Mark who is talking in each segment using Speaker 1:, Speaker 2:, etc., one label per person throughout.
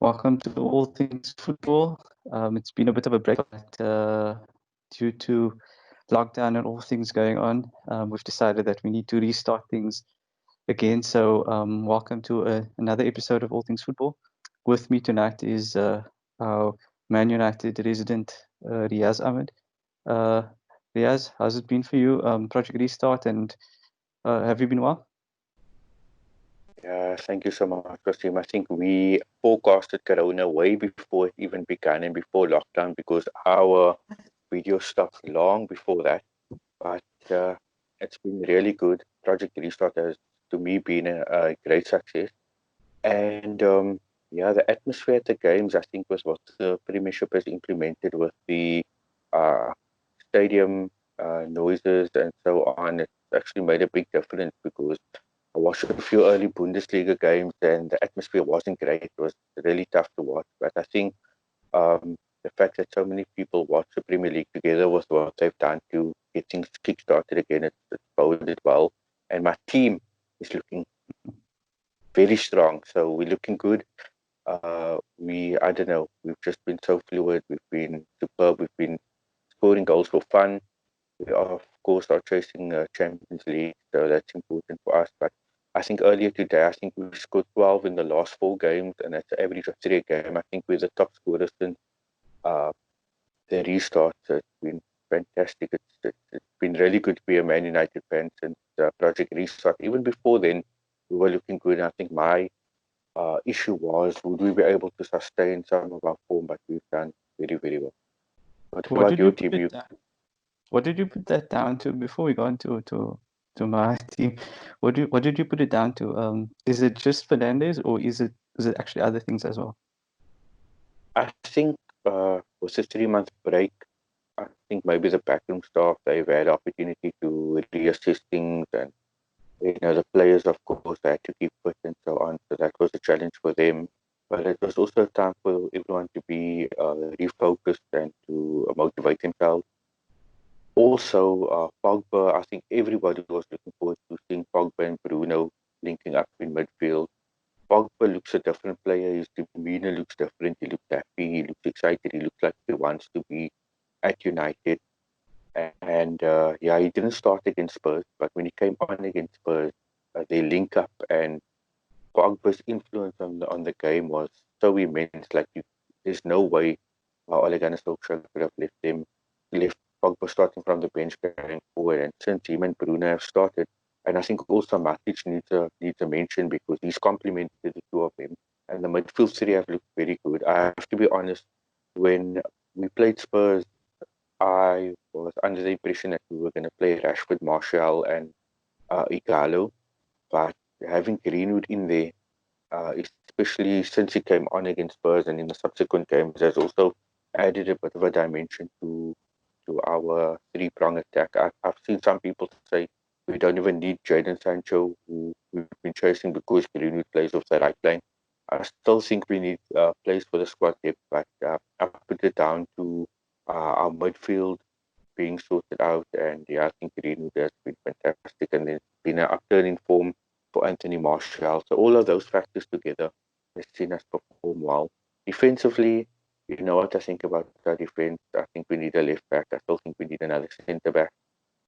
Speaker 1: Welcome to All Things Football. It's been a bit of a break, but due to lockdown and all things going on, we've decided that we need to restart things again. So, welcome to another episode of All Things Football. With me tonight is our Man United resident, Riaz Ahmed. Riaz, how's it been for you? Project Restart, and have you been well?
Speaker 2: Yeah, thank you so much, Wasim. I think we forecasted Corona way before it even began and before lockdown because our video stopped long before that. But it's been really good. Project Restart has, to me, been a great success. And yeah, the atmosphere at the games, I think, was what the Premiership has implemented with the uh, stadium noises and so on. It actually made a big difference because I watched a few early Bundesliga games and the atmosphere wasn't great. It was really tough to watch. But I think the fact that so many people watch the Premier League together with what they've done to get things kick-started again, it's boded well. And my team is looking very strong. So we're looking good. I don't know, we've just been so fluid. We've been superb. We've been scoring goals for fun. We are, of course, are chasing Champions League, so that's important for us. But I think earlier today, I think we scored 12 in the last 4 games, and that's an average of 3 a game. I think we're the top scorers since uh, the restart. So it's been fantastic. It's been really good to be a Man United fan since Project Restart. Even before then, we were looking good. I think my issue was, would we be able to sustain some of our form, but we've done very, very well. What
Speaker 1: What
Speaker 2: about
Speaker 1: did
Speaker 2: your
Speaker 1: you
Speaker 2: team?
Speaker 1: put it down? What did you put that down to before we go into to my team? What did you put it down to? Is it just Fernandes, or is it actually other things as well?
Speaker 2: I think with the 3 month break, I think maybe the backroom staff, they've had opportunity to reassess things, and the players, of course, they had to keep fit and so on. So that was a challenge for them. But it was also a time for everyone to be refocused and to motivate themselves. Also, Pogba, I think everybody was looking forward to seeing Pogba and Bruno linking up in midfield. Pogba looks a different player. His demeanor looks different. He looks happy. He looks excited. He looks like he wants to be at United. And yeah, he didn't start against Spurs, but when he came on against Spurs, they link up, and Pogba's influence on the game was so immense. Like there's no way Ole Gunnar Solskjaer could have left Pogba starting from the bench going forward. And since him and Bruno have started, and I think also Matic needs a mention because he's complemented the two of them. And the midfield three have looked very good. I have to be honest, when we played Spurs, I was under the impression that we were going to play Rashford, Martial, and Igalo, but having Greenwood in there, especially since he came on against Spurs and in the subsequent games, has also added a bit of a dimension to our three-prong attack. I've seen some people say we don't even need Jadon Sancho, who we've been chasing because Greenwood plays off the right lane. I still think we need plays for the squad depth, but I put it down to our midfield being sorted out, and yeah, I think Greenwood has been fantastic, and there's been an upturn in form for Anthony Martial. So all of those factors together has seen us perform well. Defensively, you know what I think about our defense. I think we need a left back. I still think we need another centre back.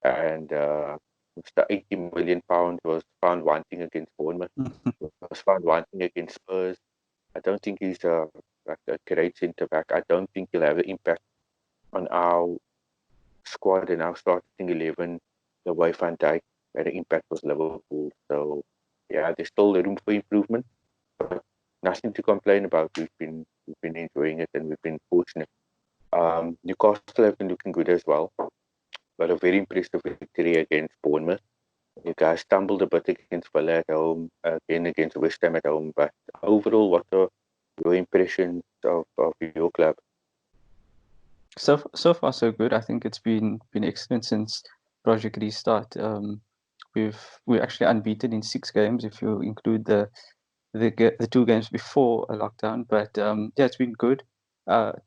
Speaker 2: And Mr. £80 million was found wanting against Bournemouth. Was found wanting against Spurs. I don't think he's like a great centre back. I don't think he'll have an impact on our squad and our starting 11 the way Van Dijk had an impact with Liverpool. So yeah, there's still room for improvement, but nothing to complain about. We've been enjoying it and we've been fortunate. Newcastle have been looking good as well. Got a very impressive victory against Bournemouth. You guys stumbled a bit against Villa at home, again against West Ham at home. But overall, what are your impressions of your club?
Speaker 1: So far so good. I think it's been excellent since Project Restart. We're actually unbeaten in 6 games if you include the 2 games before a lockdown. But yeah, it's been good.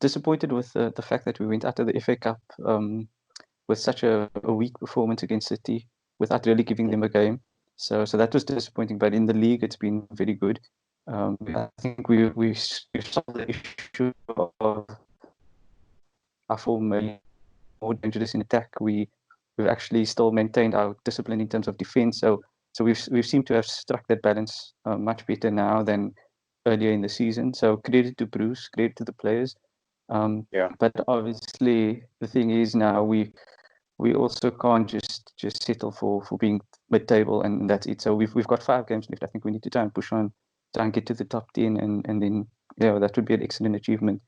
Speaker 1: Disappointed with the fact that we went out of the FA Cup with such a weak performance against City without really giving them a game. So that was disappointing. But in the league, it's been very good. I think we solved the issue of our form more dangerous in attack. We've actually still maintained our discipline in terms of defense. So we've seemed to have struck that balance much better now than earlier in the season. So credit to Bruce, credit to the players. But obviously the thing is now we also can't just settle for being mid-table and that's it. So we've got 5 games left. I think we need to try and push on, try and get to the top 10, and then that would be an excellent achievement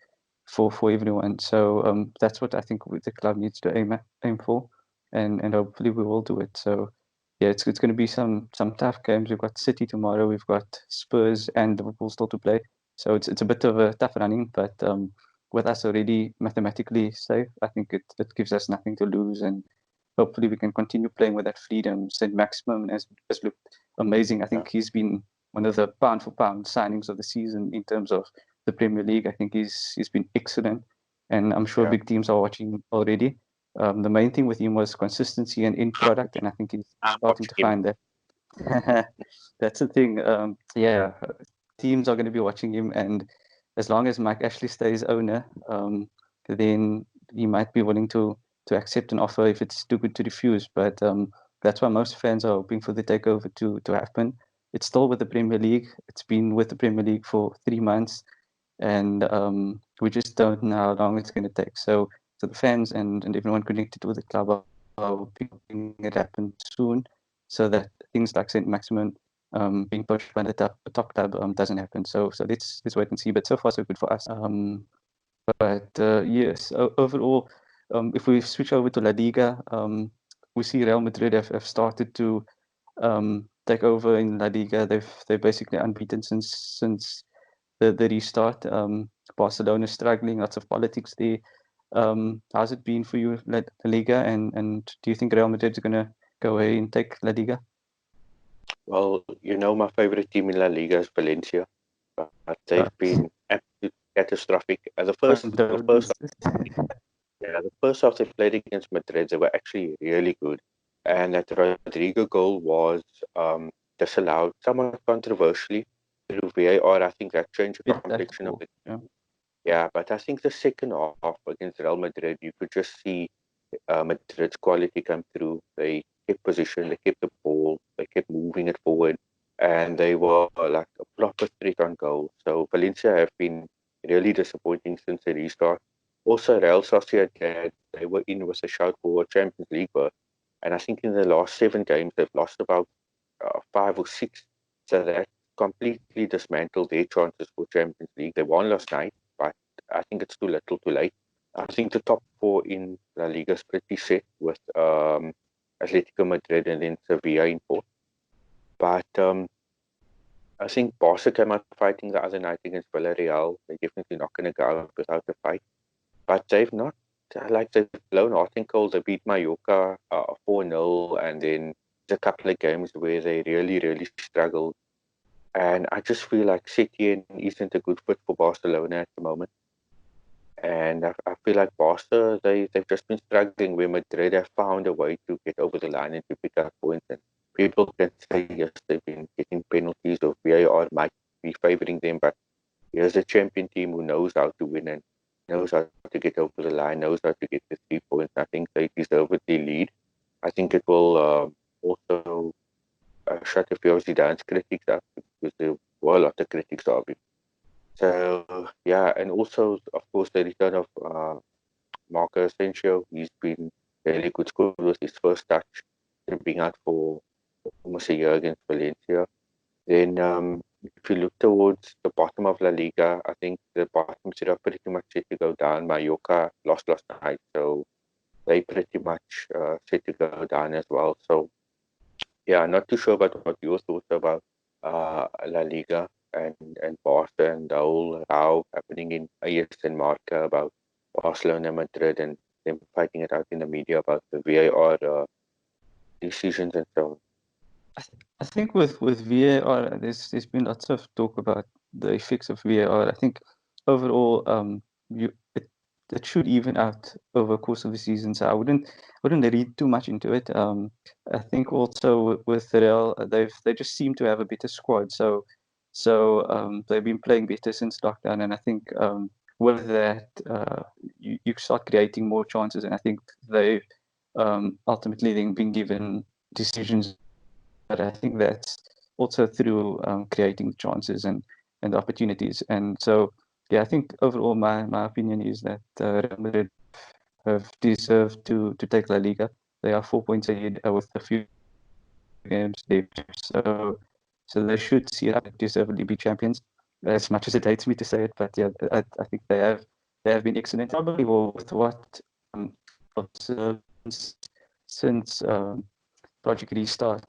Speaker 1: for everyone. So that's what I think the club needs to aim for, and hopefully we will do it. So yeah, it's going to be some tough games. We've got City tomorrow. We've got Spurs and Liverpool still to play. So it's a bit of a tough running, but with us already mathematically safe, I think it gives us nothing to lose, and hopefully we can continue playing with that freedom. St. Maximum has looked amazing. I think he's been one of the pound for pound signings of the season in terms of the Premier League. I think he's been excellent, and I'm sure big teams are watching already. The main thing with him was consistency and end product, and I think he's starting to find that. That's the thing. Teams are going to be watching him, and as long as Mike Ashley stays owner, then he might be willing to accept an offer if it's too good to refuse. But that's why most fans are hoping for the takeover to happen. It's still with the Premier League. It's been with the Premier League for 3 months, and we just don't know how long it's going to take. So the fans and everyone connected with the club are hoping it happens soon, so that things like St. Maximum being pushed by the top club doesn't happen. So let's wait and see. But so far so good for us. But yes, overall, if we switch over to La Liga, we see Real Madrid have started to take over in La Liga. They're basically unbeaten since the restart. Barcelona struggling, lots of politics there. How's it been for you, La Liga, and do you think Real Madrid is gonna go away and take La Liga?
Speaker 2: Well, my favorite team in La Liga is Valencia, but they've been absolutely catastrophic. The first half they played against Madrid, they were actually really good, and that Rodrigo goal was disallowed somewhat controversially through VAR. I think that changed the complexion of the game. Yeah, but I think the second half against Real Madrid, you could just see Madrid's quality come through. They kept position, they kept the ball, they kept moving it forward, and they were like a proper threat on goal. So Valencia have been really disappointing since the restart. Also, Real Sociedad, they were in with a shout for Champions League berth, and I think in the last 7 games they've lost about 5 or 6. So that completely dismantled their chances for Champions League. They won last night, but I think it's too little, too late. I think the top 4 in La Liga is pretty set with Atletico Madrid and then Sevilla in 4th. But I think Barca came out fighting the other night against Villarreal. They're definitely not going to go out without a fight. But they've not, they've blown hot and cold. They beat Mallorca 4-0, and then there's a couple of games where they really, really struggled. And I just feel like Setien isn't a good fit for Barcelona at the moment. And I feel like Barca, they've just been struggling where Madrid have found a way to get over the line and to pick up points. And people can say, yes, they've been getting penalties or VAR might be favouring them, but here's a champion team who knows how to win and knows how to get over the line, knows how to get the 3 points. I think they deservedly lead. I think it will also shut a few of Zidane's critics up, because there were a lot of critics of him. So, yeah, and also, of course, the return of Marco Asensio. He's been really good, scored with his first touch, being out for almost a year against Valencia. Then, if you look towards the bottom of La Liga, I think the bottom set are pretty much set to go down. Mallorca lost last night, so they pretty much set to go down as well. So, yeah, not too sure about what your thoughts about La Liga and Barca and the whole row happening in AS and Marca about Barcelona, Madrid, and them fighting it out in the media about the VAR decisions and so on.
Speaker 1: I think with VAR, there's been lots of talk about the effects of VAR. I think overall, it should even out over the course of the season. So I wouldn't read too much into it. I think also with Real, they just seem to have a better squad. So So they've been playing better since lockdown, and I think with that, you start creating more chances, and I think they ultimately then been given decisions. But I think that's also through creating chances and opportunities. And so, yeah, I think overall my opinion is that Real Madrid have deserved to take La Liga. They are 4 points ahead with a few games left. So they should see that deservedly be champions. As much as it hates me to say it, but yeah, I think they have been excellent. Probably with what I've observed since Project Restart,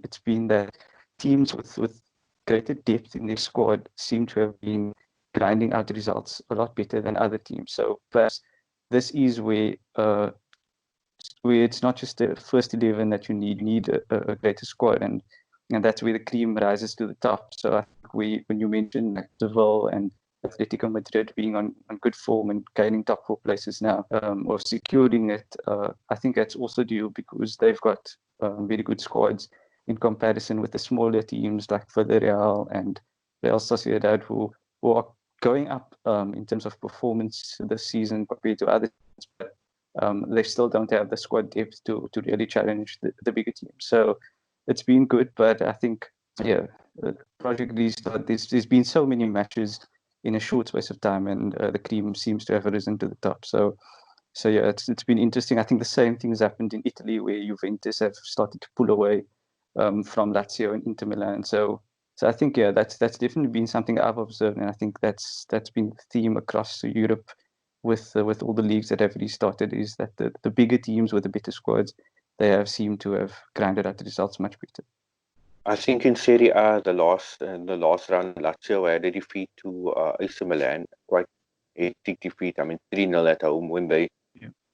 Speaker 1: it's been that teams with greater depth in their squad seem to have been grinding out results a lot better than other teams. So perhaps this is where it's not just the first 11 that you need a greater squad, and that's where the cream rises to the top. So I think when you mention like Seville and Atletico Madrid being on good form and gaining top four places now, or securing it, I think that's also due because they've got very good squads in comparison with the smaller teams like Villarreal and Real Sociedad, who are going up in terms of performance this season compared to others. But they still don't have the squad depth to really challenge the bigger teams. So it's been good, but I think, yeah, Project Restart, there's been so many matches in a short space of time, and the cream seems to have risen to the top. So yeah, it's been interesting. I think the same thing has happened in Italy, where Juventus have started to pull away from Lazio and Inter Milan. So I think, yeah, that's definitely been something I've observed, and I think that's been the theme across Europe with all the leagues that have restarted, is that the bigger teams with the better squads, they have seemed to have grinded out the results much better.
Speaker 2: I think in Serie A, the last round, Lazio had a defeat to AC Milan, quite hectic defeat. I mean, 3-0 at home when they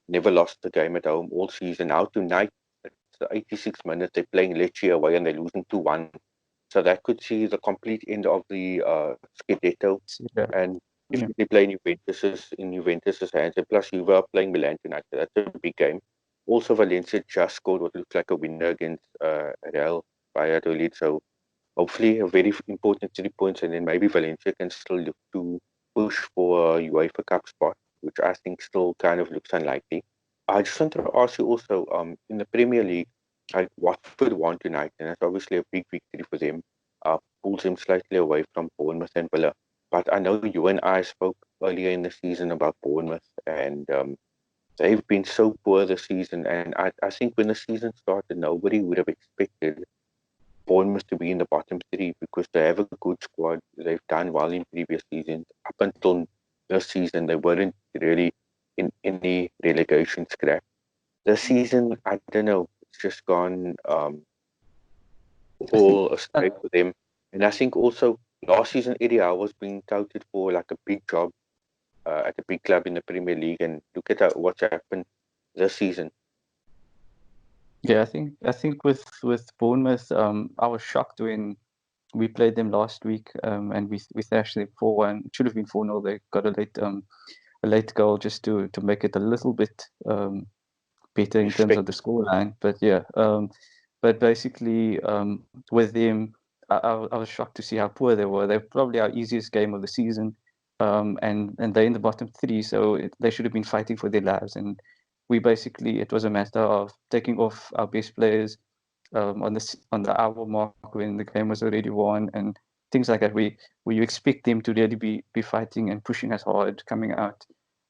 Speaker 2: never lost the game at home all season. Now tonight, it's the 86 minutes, they're playing Lecce away and they're losing 2-1. So that could see the complete end of the Scudetto,
Speaker 1: Yeah.
Speaker 2: and definitely playing in Juventus's hands. And plus, Juve are playing Milan tonight, so that's a big game. Also, Valencia just scored what looks like a winner against Real Valladolid. So hopefully, a very important 3 points, and then maybe Valencia can still look to push for a UEFA Cup spot, which I think still kind of looks unlikely. I just wanted to ask you also, in the Premier League, Watford won tonight, and that's obviously a big victory for them. Pulls them slightly away from Bournemouth and Villa. But I know you and I spoke earlier in the season about Bournemouth, and they've been so poor this season. And I think when the season started, nobody would have expected Bournemouth to be in the bottom three because they have a good squad. They've done well in previous seasons. Up until this season, they weren't really in any relegation scrap. This season, I don't know, it's just gone all astray for them. And I think also last season, Eddie Howe was being touted for like a big job at a big club in the Premier League. And look at what's happened this season.
Speaker 1: Yeah, I think with Bournemouth, I was shocked when we played them last week, and we thrashed them 4-1. It should have been 4-0. They got a late goal just to make it a little bit better in terms of the scoreline. But yeah, but basically with them, I was shocked to see how poor they were. They're probably our easiest game of the season, and they're in the bottom three, so they should have been fighting for their lives. And we basically, it was a matter of taking off our best players on the hour mark when the game was already won, and things like that. We you expect them to really be fighting and pushing us hard, coming out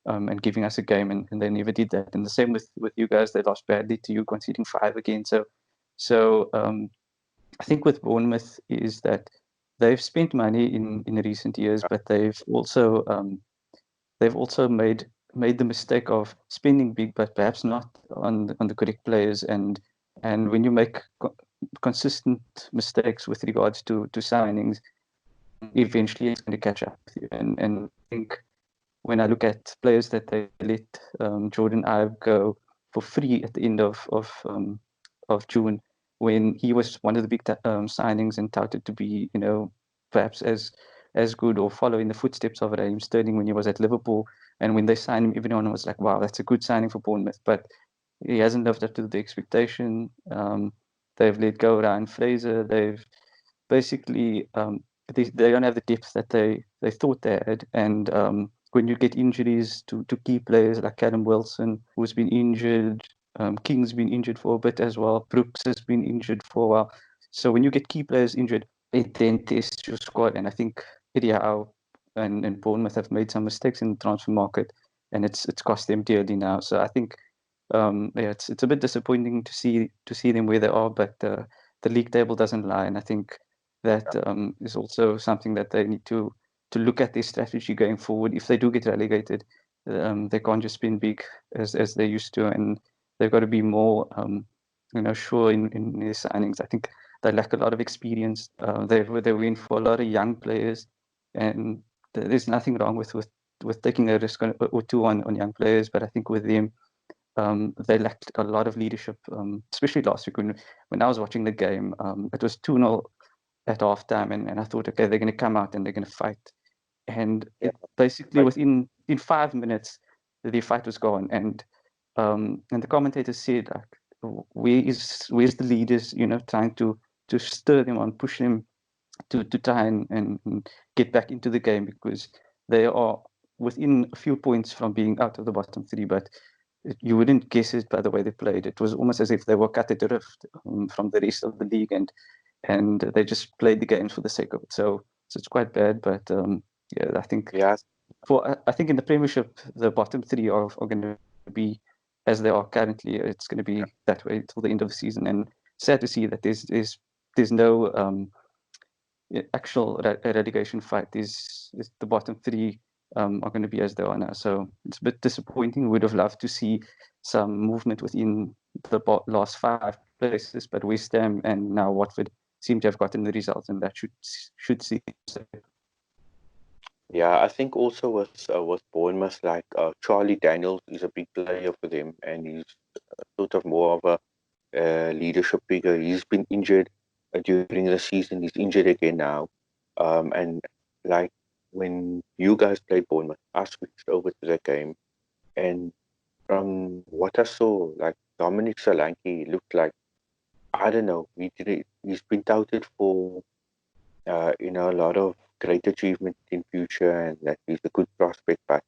Speaker 1: and giving us a game, and they never did that. And the same with you guys. They lost badly to you, conceding 5 again. So I think with Bournemouth is that they've spent money in recent years, but they've also made the mistake of spending big, but perhaps not on the correct players. And when you make consistent mistakes with regards to signings, eventually it's going to catch up with you. And I think when I look at players that they let Jordan Ive go for free at the end of June, when he was one of the big signings and touted to be, perhaps as good or follow in the footsteps of Raheem Sterling when he was at Liverpool. And when they signed him, everyone was like, wow, that's a good signing for Bournemouth. But he hasn't lived up to the expectation. They've let go Ryan Fraser. They've basically they don't have the depth that they thought they had. And when you get injuries to key players like Callum Wilson, who's been injured, King's been injured for a bit as well, Brooks has been injured for a while. So when you get key players injured, it then tests your squad. And I think Eddie Howe and Bournemouth have made some mistakes in the transfer market, and it's cost them dearly now. So I think it's a bit disappointing to see them where they are, but the league table doesn't lie, and I think that is also something that they need to look at their strategy going forward. If they do get relegated, they can't just spin big as they used to, and they've got to be more sure in their signings. I think they lack a lot of experience. They win for a lot of young players, and there's nothing wrong with taking a risk or two on young players, but I think with them, they lacked a lot of leadership, especially last week when I was watching the game. It was 2-0 at halftime, and I thought, okay, they're going to come out and they're going to fight. And it basically within 5 minutes, the fight was gone. And the commentators said, like, where's the leaders, trying to stir them on, push them to try and get back into the game, because they are within a few points from being out of the bottom three, but you wouldn't guess it by the way they played. It was almost as if they were cut adrift from the rest of the league, and they just played the games for the sake of it. So it's quite bad, but I think I think in the Premiership, the bottom three are going to be as they are currently. It's going to be that way till the end of the season, and sad to see that there's no actual relegation fight. Is the bottom three are going to be as they are now. So it's a bit disappointing. We would have loved to see some movement within the last 5 places, but West Ham and now Watford seem to have gotten the results, and that should see.
Speaker 2: Yeah, I think also with Bournemouth, like Charlie Daniels is a big player for them, and he's sort of more of a leadership figure. He's been injured during the season. He's injured again now, and like when you guys played Bournemouth, I switched over to the game, and from what I saw, like Dominic Solanke looked like, I don't know, he's been touted for a lot of great achievement in future, and that he's a good prospect, but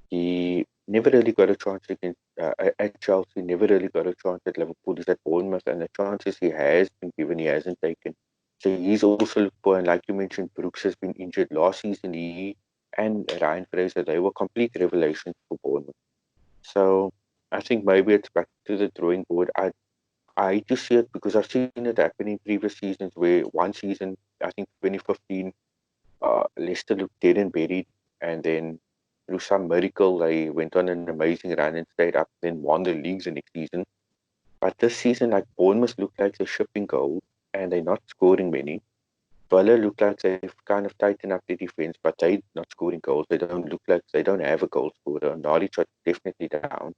Speaker 2: he never really got a chance against at Chelsea, never really got a chance at Liverpool. He's at Bournemouth, and the chances he has been given, he hasn't taken. So he's also looked for, and like you mentioned, Brooks has been injured last season. He and Ryan Fraser, they were complete revelations for Bournemouth. So I think maybe it's back to the drawing board. I hate to see it because I've seen it happen in previous seasons where one season, I think 2015, Leicester looked dead and buried, and then through some miracle they went on an amazing run and stayed up, then won the leagues the next season. But this season, like Bournemouth look like they're shipping goals and they're not scoring many. Villa look like they've kind of tightened up their defense, but they're not scoring goals. They don't look like they don't have a goal scorer. Norwich are definitely down.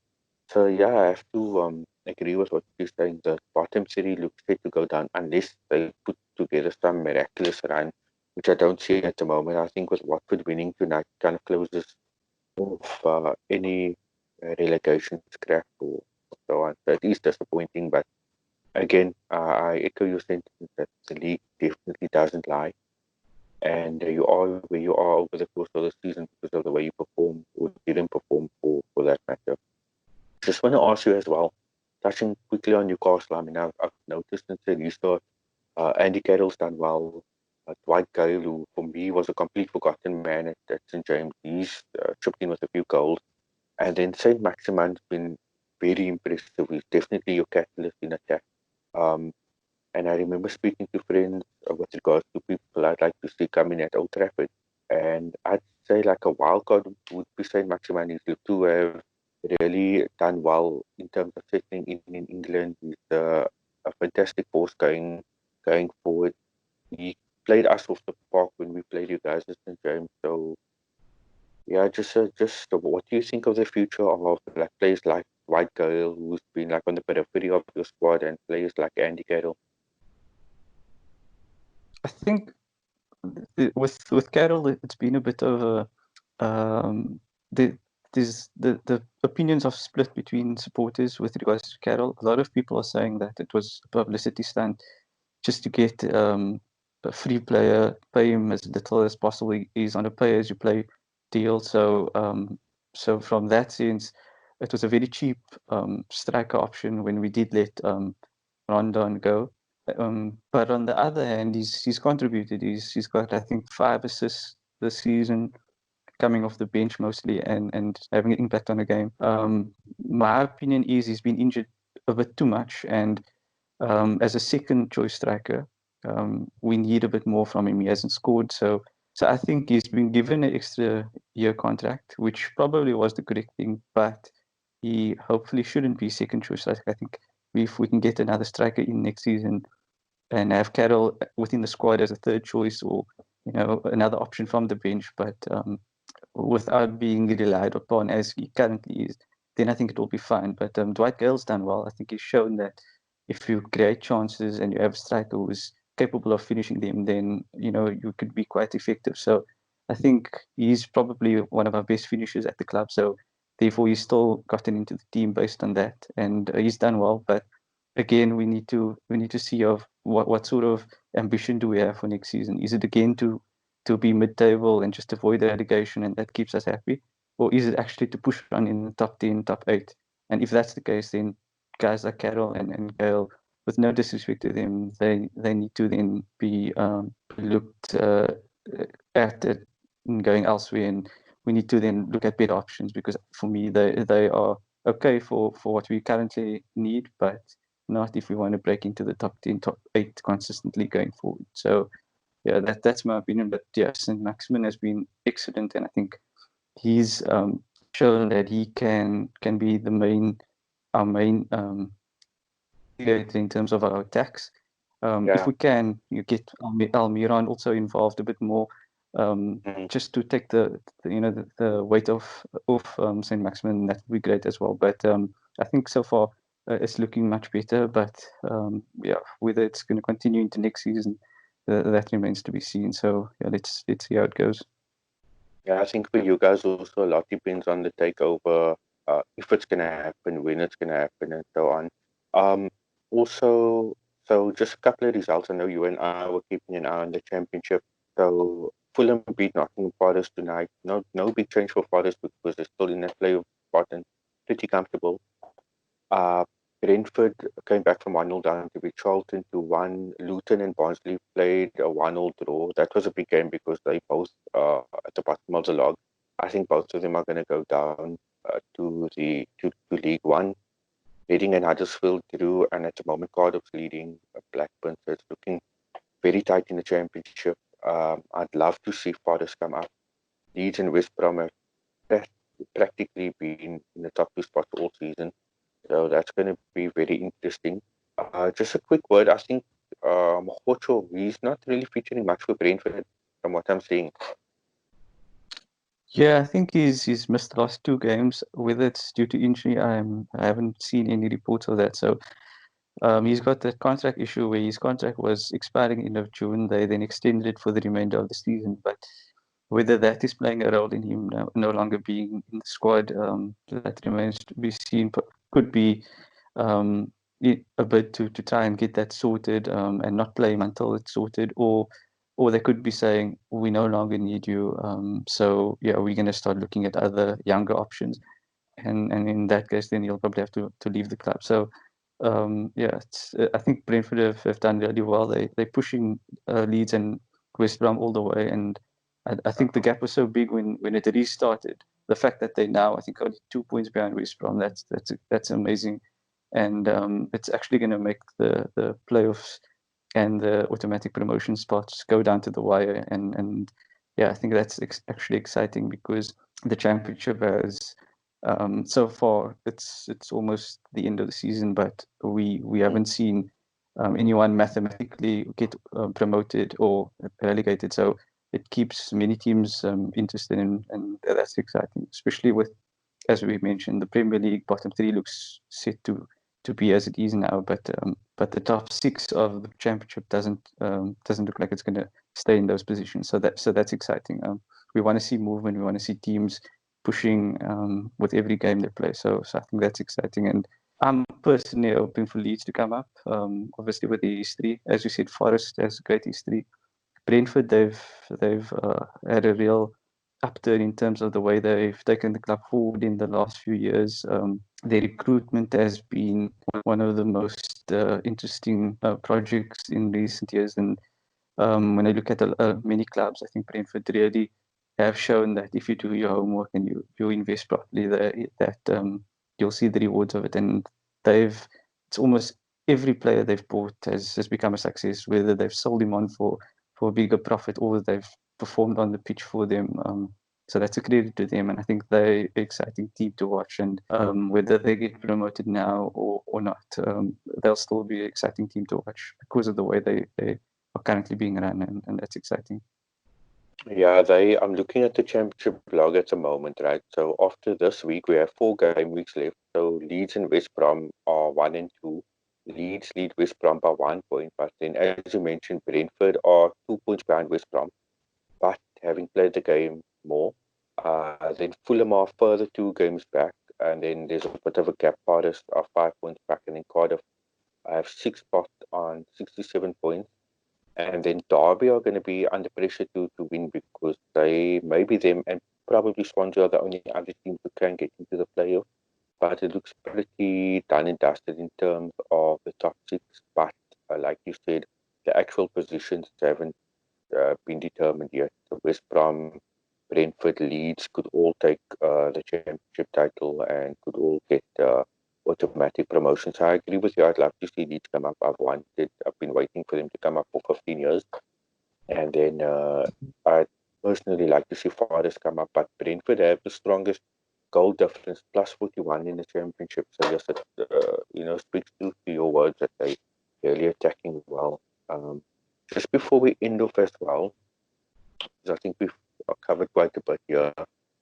Speaker 2: So yeah, I have to agree with what you're saying. The bottom three looks set to go down unless they put together some miraculous run, which I don't see at the moment. I think with Watford winning tonight kind of closes off any relegation scrap or so on. So it is disappointing, but again, I echo your sentiment that the league definitely doesn't lie, and you are where you are over the course of the season because of the way you perform or didn't perform for that matter. Just want to ask you as well, touching quickly on Newcastle. I mean, I've noticed since the restart, Andy Carroll's done well. Dwight Gale, who for me was a complete forgotten man at St James, he's chipped in with a few goals. And then Saint Maximin's been very impressive. He's definitely your catalyst in attack. Um, and I remember speaking to friends with regards to people I'd like to see coming at Old Trafford. And I'd say like a wild card would be Saint Maximin. He's looked to have really done well in terms of settling in England. He's a fantastic force going forward. He played us off the park when we played you guys at St James. So yeah, just what do you think of the future of like players like White Gale, who's been like on the periphery of your squad, and players like Andy Carroll?
Speaker 1: I think with Carroll, it's been a bit of the the opinions are split between supporters with regards to Carroll. A lot of people are saying that it was a publicity stunt just to get a free player, pay him as little as possible. He's on a pay-as-you-play deal. So from that sense, it was a very cheap striker option when we did let Rondon go. But on the other hand, he's contributed. He's got, I think, 5 assists this season, coming off the bench mostly and having an impact on the game. My opinion is he's been injured a bit too much, and as a second choice striker, we need a bit more from him. He hasn't scored, so I think he's been given an extra year contract, which probably was the correct thing, but he hopefully shouldn't be second choice. I think if we can get another striker in next season and have Carroll within the squad as a third choice, or another option from the bench, but without being relied upon as he currently is, then I think it will be fine. But Dwight Gale's done well. I think he's shown that if you create chances and you have a striker who's capable of finishing them, then you could be quite effective. So I think he's probably one of our best finishers at the club. So therefore, he's still gotten into the team based on that, and he's done well. But again, we need to see of what sort of ambition do we have for next season. Is it again to be mid-table and just avoid the relegation, and that keeps us happy? Or is it actually to push on in the top 10, top 8? And if that's the case, then guys like Carroll and Gale, with no disrespect to them, they need to then be looked at it and going elsewhere, and we need to then look at better options, because for me, they are okay for what we currently need, but not if we want to break into the top 10, top 8 consistently going forward. So yeah, that's my opinion. But yeah, St. Maximin has been excellent, and I think he's shown that he can be our main in terms of our attacks. If we can, you get Almiron also involved a bit more, just to take the weight off St. Maximin. That would be great as well. But I think so far it's looking much better. But yeah, whether it's going to continue into next season, that remains to be seen. So yeah, let's see how it goes.
Speaker 2: Yeah, I think for you guys also a lot depends on the takeover, if it's gonna happen, when it's gonna happen, and so on. Also, so just a couple of results. I know you and I were keeping an eye on the championship. So Fulham beat Nottingham Forest tonight. No big change for Forest because they're still in that playoff spot and pretty comfortable. Uh, Brentford came back from 1-0 down to beat Charlton to 1. Luton and Barnsley played a 1-0 draw. That was a big game because they both at the bottom of the log. I think both of them are going to go down to League One. Reading and Huddersfield drew, and at the moment Cardiff's leading Blackburn, so it's looking very tight in the championship. I'd love to see Forest come up. Leeds and West Brom have practically been in the top 2 spots all season. So that's going to be very interesting. Just a quick word. I think Mohocho, he's not really featuring much for Brentford from what I'm seeing.
Speaker 1: Yeah, I think he's missed the last 2 games. Whether it's due to injury, I haven't seen any reports of that. So he's got that contract issue where his contract was expiring end of June. They then extended it for the remainder of the season. But whether that is playing a role in him no longer being in the squad, that remains to be seen. But could be a bit to try and get that sorted, and not play him until it's sorted, or they could be saying we no longer need you. So yeah, we're going to start looking at other younger options, and in that case, then you'll probably have to leave the club. So yeah, I think Brentford have done really well. They're pushing Leeds and West Brom all the way, and I think the gap was so big when it restarted. The fact that they now, I think, only 2 points behind West Brom, that's amazing, and it's actually going to make the playoffs and the automatic promotion spots go down to the wire, and yeah, I think that's actually exciting, because the championship has so far it's almost the end of the season, but we haven't seen anyone mathematically get promoted or relegated. So it keeps many teams interested in, and that's exciting, especially with, as we mentioned, the Premier League bottom 3 looks set to be as it is now, but the top 6 of the championship doesn't look like it's going to stay in those positions. So that's exciting. We want to see movement. We want to see teams pushing with every game they play. So I think that's exciting, and I'm personally hoping for Leeds to come up. Obviously with the history, as you said, Forest has great history. Brentford, they've had a real upturn in terms of the way they've taken the club forward in the last few years. Their recruitment has been one of the most interesting projects in recent years. And when I look at many clubs, I think Brentford really have shown that if you do your homework and you invest properly, that you'll see the rewards of it. And it's almost every player they've bought has become a success, whether they've sold him on for a bigger profit or they've performed on the pitch for them. So that's a credit to them, and I think they're an exciting team to watch. And whether they get promoted now or not, they'll still be an exciting team to watch because of the way they are currently being run, and that's exciting.
Speaker 2: Yeah, I'm looking at the championship log at the moment, right? So after this week, we have 4 game weeks left. So Leeds and West Brom are 1 and 2. Leeds lead West Brom by 1 point, but then, as you mentioned, Brentford are 2 points behind West Brom, but having played the game more. Then Fulham are further 2 games back, and then there's a bit of a gap. Forest are 5 points back, and then Cardiff have 6 spots on 67 points. And then Derby are going to be under pressure to win because maybe them and probably Swansea are the only other teams who can get into the playoff. But it looks pretty done and dusted in terms of the top 6. But like you said, the actual positions haven't been determined yet. So West Brom, Brentford, Leeds could all take the championship title and could all get automatic promotions. So I agree with you. I'd love to see Leeds come up. I've been waiting for them to come up for 15 years. And then I'd personally like to see Forest come up. But Brentford have the strongest goal difference, plus 41 in the championship. So yes, it speaks to your words that they really attacking well. Just before we end off as well, because I think we've covered quite a bit here.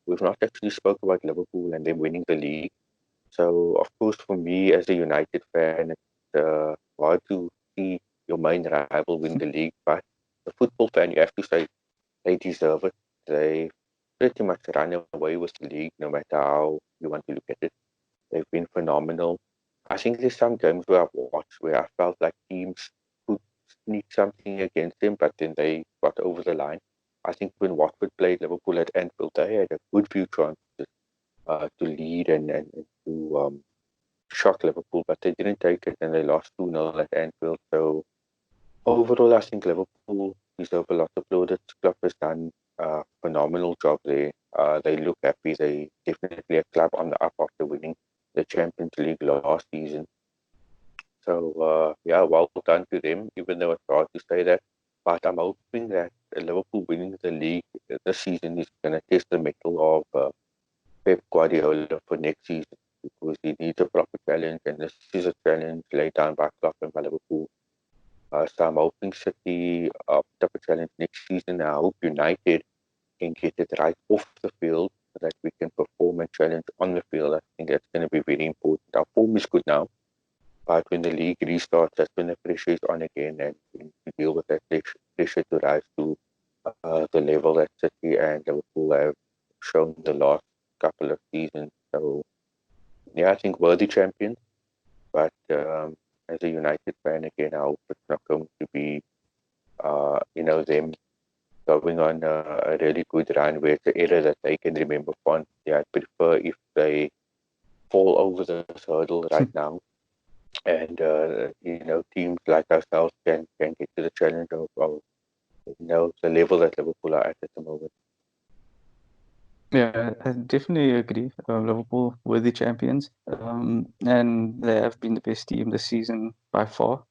Speaker 2: We've not actually spoke about Liverpool and them winning the league. So, of course, for me as a United fan, it's hard to see your main rival win the league. But the football fan, you have to say they deserve it. They pretty much run away with the league, no matter how you want to look at it. They've been phenomenal. I think there's some games where I've watched where I felt like teams could sneak something against them, but then they got over the line. I think when Watford played Liverpool at Anfield, they had a good few chances to lead and to shock Liverpool, but they didn't take it and they lost 2-0 at Anfield. So overall, I think Liverpool deserve a lot of plaudits. Club has done a phenomenal job there. They look happy. They definitely a club on the up after winning the Champions League last season. So yeah, well done to them, even though it's hard to say that. But I'm hoping that Liverpool winning the league this season is going to test the mettle of Pep Guardiola for next season because he needs a proper challenge, and this is a challenge laid down by Klopp and by Liverpool. So I'm hoping City put up a challenge next season. I hope United can get it right off the field so that we can perform and challenge on the field. I think that's going to be very important. Our form is good now, but when the league restarts, that's when the pressure is on again, and we need to deal with that pressure to rise to the level that City and Liverpool have shown the last couple of seasons. So yeah, I think worthy champions, but as a United fan again, I hope it's not going to be them going on a really good run where it's an era that they can remember fond. Yeah, I prefer if they fall over this hurdle right now, and teams like ourselves can get to the challenge of the level that Liverpool are at the moment.
Speaker 1: Yeah, I definitely agree. Liverpool were the champions, and they have been the best team this season by far.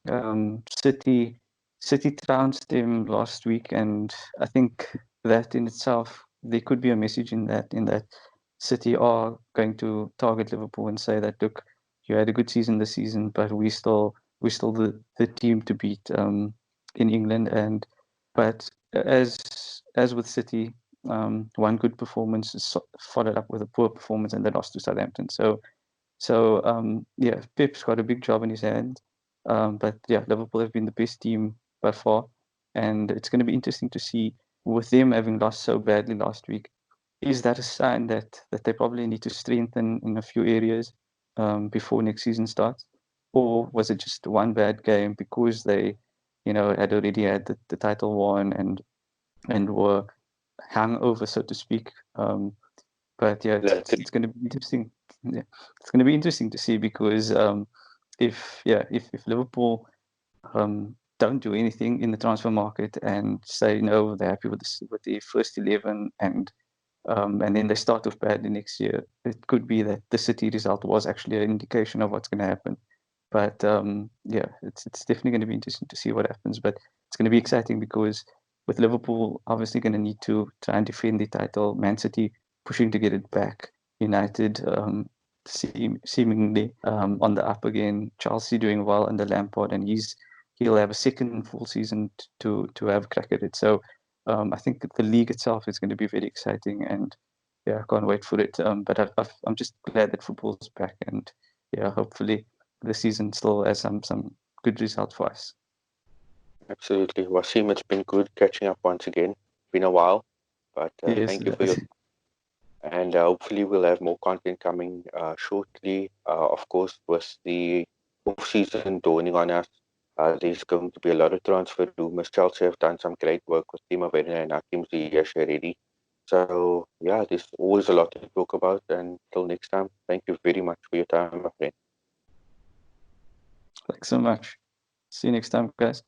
Speaker 1: City trounced them last week, and I think that in itself there could be a message in that City are going to target Liverpool and say that, look, you had a good season this season, but we're still the team to beat in England. And but as with City, one good performance is followed up with a poor performance, and they lost to Southampton. So yeah, Pep's got a big job in his hands. But yeah, Liverpool have been the best team by far, and it's going to be interesting to see with them having lost so badly last week. Is that a sign that they probably need to strengthen in a few areas before next season starts, or was it just one bad game because had already had the title won and were hung over, so to speak. But yeah, it's going to be interesting. Yeah, it's going to be interesting to see because if Liverpool don't do anything in the transfer market and say no, they're happy with the first 11 and then they start off badly next year, it could be that the City result was actually an indication of what's going to happen. But yeah, it's definitely going to be interesting to see what happens. But it's going to be exciting because with Liverpool obviously going to need to try and defend the title, Man City pushing to get it back, United seemingly on the up again, Chelsea doing well under Lampard, and he'll have a second full season to have a crack at it. So I think the league itself is going to be very exciting, and yeah, I can't wait for it. But I'm just glad that football's back, and yeah, hopefully the season still has some good results for us.
Speaker 2: Absolutely. Wasim, it's been good catching up once again. Been a while, but
Speaker 1: Yes,
Speaker 2: thank you for your, and hopefully we'll have more content coming shortly. Of course, with the off season dawning on us, there's going to be a lot of transfer rumors. Chelsea have done some great work with Timo Werner and Hakim Ziyech already. So yeah, there's always a lot to talk about. And till next time, thank you very much for your time, my friend.
Speaker 1: Thanks so much. See you next time, guys.